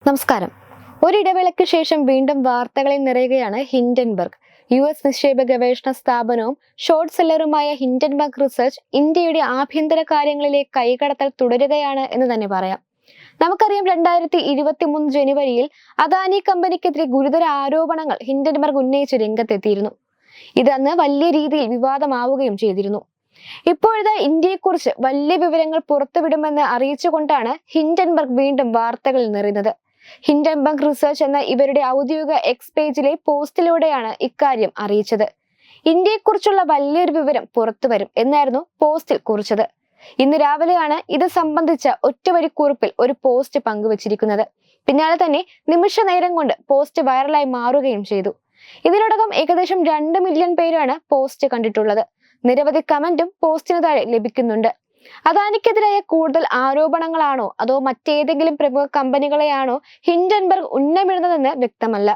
നമസ്കാരം. ഒരിടവേളയ്ക്ക് ശേഷം വീണ്ടും വാർത്തകളിൽ നിറയുകയാണ് ഹിൻഡൻബർഗ്. US നിക്ഷേപ ഗവേഷണ സ്ഥാപനവും ഷോർട്ട് സെല്ലറുമായ ഹിൻഡൻബർഗ് റിസർച്ച് ഇന്ത്യയുടെ ആഭ്യന്തര കാര്യങ്ങളിലെ കൈകടത്തൽ തുടരുകയാണ് എന്ന് തന്നെ പറയാം. നമുക്കറിയാം, 2023 ജനുവരിയിൽ അദാനി കമ്പനിക്കെതിരെ ഗുരുതര ആരോപണങ്ങൾ ഹിൻഡൻബർഗ് ഉന്നയിച്ച് രംഗത്തെത്തിയിരുന്നു. ഇതന്ന് വലിയ രീതിയിൽ വിവാദമാവുകയും ചെയ്തിരുന്നു. ഇപ്പോഴത്തെ ഇന്ത്യയെക്കുറിച്ച് വലിയ വിവരങ്ങൾ പുറത്തുവിടുമെന്ന് അറിയിച്ചുകൊണ്ടാണ് ഹിൻഡൻബർഗ് വീണ്ടും വാർത്തകളിൽ നിറയുന്നത്. ഹിൻഡൻബർഗ് റിസർച്ച് എന്ന ഇവരുടെ ഔദ്യോഗിക എക്സ് പേജിലെ പോസ്റ്റിലൂടെയാണ് ഇക്കാര്യം അറിയിച്ചത്. ഇന്ത്യയെക്കുറിച്ചുള്ള വലിയൊരു വിവരം പുറത്തുവരും എന്നായിരുന്നു പോസ്റ്റിൽ കുറിച്ചത്. ഇന്ന് രാവിലെയാണ് ഇത് സംബന്ധിച്ച ഒറ്റവരി കുറിപ്പിൽ ഒരു പോസ്റ്റ് പങ്കുവച്ചിരിക്കുന്നത്. പിന്നാലെ തന്നെ നിമിഷ നേരം കൊണ്ട് പോസ്റ്റ് വൈറലായി മാറുകയും ചെയ്തു. ഇതിനോടകം ഏകദേശം 2 മില്യൺ പേരാണ് പോസ്റ്റ് കണ്ടിട്ടുള്ളത്. നിരവധി കമന്റും പോസ്റ്റിന് താഴെ ലഭിക്കുന്നുണ്ട്. അദാനിക്കെതിരായ കൂടുതൽ ആരോപണങ്ങളാണോ അതോ മറ്റേതെങ്കിലും പ്രമുഖ കമ്പനികളെയാണോ ഹിൻഡൻബർഗ് ഉന്നമിടുന്നതെന്ന് വ്യക്തമല്ല.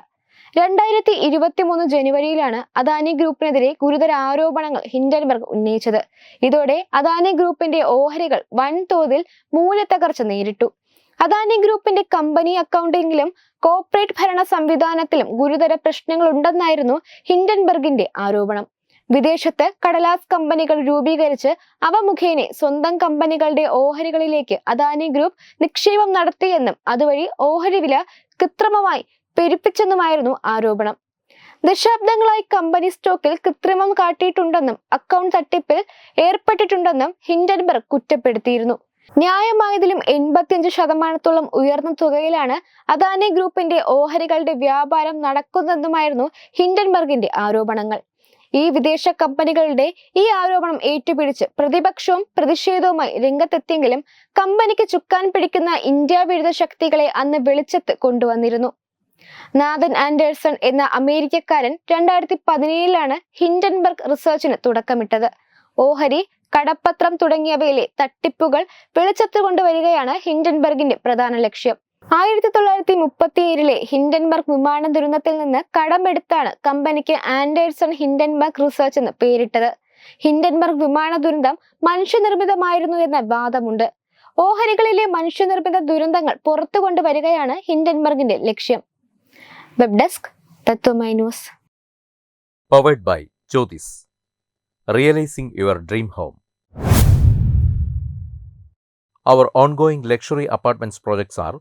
2023 ജനുവരിയിലാണ് അദാനി ഗ്രൂപ്പിനെതിരെ ഗുരുതര ആരോപണങ്ങൾ ഹിൻഡൻബർഗ് ഉന്നയിച്ചത്. ഇതോടെ അദാനി ഗ്രൂപ്പിന്റെ ഓഹരികൾ വൻതോതിൽ മൂല്യത്തകർച്ച നേരിട്ടു. അദാനി ഗ്രൂപ്പിന്റെ കമ്പനി അക്കൗണ്ടിങ്ങിലും കോർപ്പറേറ്റ് ഭരണ സംവിധാനത്തിലും ഗുരുതര പ്രശ്നങ്ങളുണ്ടെന്നായിരുന്നു ഹിൻഡൻബർഗിന്റെ ആരോപണം. വിദേശത്ത് കടലാസ് കമ്പനികൾ രൂപീകരിച്ച് അവ മുഖേന സ്വന്തം കമ്പനികളുടെ ഓഹരികളിലേക്ക് അദാനി ഗ്രൂപ്പ് നിക്ഷേപം നടത്തിയെന്നും അതുവഴി ഓഹരി വില കൃത്രിമമായി പെരുപ്പിച്ചെന്നുമായിരുന്നു ആരോപണം. ദശാബ്ദങ്ങളായി കമ്പനി സ്റ്റോക്കിൽ കൃത്രിമം കാട്ടിയിട്ടുണ്ടെന്നും അക്കൗണ്ട് തട്ടിപ്പിൽ ഏർപ്പെട്ടിട്ടുണ്ടെന്നും ഹിൻഡൻബർഗ് കുറ്റപ്പെടുത്തിയിരുന്നു. ന്യായമായതിലും 85% ഉയർന്ന തുകയിലാണ് അദാനി ഗ്രൂപ്പിന്റെ ഓഹരികളുടെ വ്യാപാരം നടക്കുന്നതെന്നുമായിരുന്നു ഹിൻഡൻബർഗിന്റെ ആരോപണങ്ങൾ. ഈ വിദേശ കമ്പനികളുടെ ഈ ആരോപണം ഏറ്റുപിടിച്ച് പ്രതിപക്ഷവും പ്രതിഷേധവുമായി രംഗത്തെത്തിയെങ്കിലും കമ്പനിക്ക് ചുക്കാൻ പിടിക്കുന്ന ഇന്ത്യ വിരുദ്ധ ശക്തികളെ അന്ന് വെളിച്ചത്ത് കൊണ്ടുവന്നിരുന്നു. നാഥൻ ആൻഡേഴ്സൺ എന്ന അമേരിക്കക്കാരൻ 2017 ഹിൻഡൻബർഗ് റിസർച്ചിന് തുടക്കമിട്ടത്. ഓഹരി, കടപ്പത്രം തുടങ്ങിയവയിലെ തട്ടിപ്പുകൾ വെളിച്ചത്ത് കൊണ്ടുവരികയാണ് ഹിൻഡൻബർഗിന്റെ പ്രധാന ലക്ഷ്യം. 1937 ഹിൻഡൻബർഗ് വിമാന ദുരന്തത്തിൽ നിന്ന് കടമെടുത്താണ് കമ്പനിക്ക് ആൻഡേഴ്സൺ ഹിൻഡൻബർഗ് റിസർച്ച് എന്ന് പേരിട്ടത്. ഹിൻഡൻബർഗ് വിമാന ദുരന്തം മനുഷ്യനിർമ്മിതമായിരുന്നു എന്ന വാദമുണ്ട്. ഓഹരികളിലെ മനുഷ്യനിർമ്മിത ദുരന്തങ്ങൾ പുറത്തു കൊണ്ടുവരികയാണ് ഹിൻഡൻബർഗിന്റെ ലക്ഷ്യം. Web desk Tatwamayi news. Powered by Jyothis. Realizing your dream home. Our ongoing luxury apartments projects are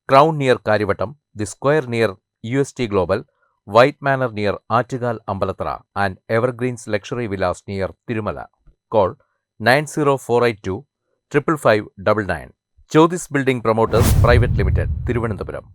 Crown near Karivattam, The Square near UST Global, White Manor near Attigal Ambalathara, and Evergreens Luxury Villas near Tirumala. Call 90482 55599. Jyothis Building Promoters Private Limited, Thiruvananthapuram.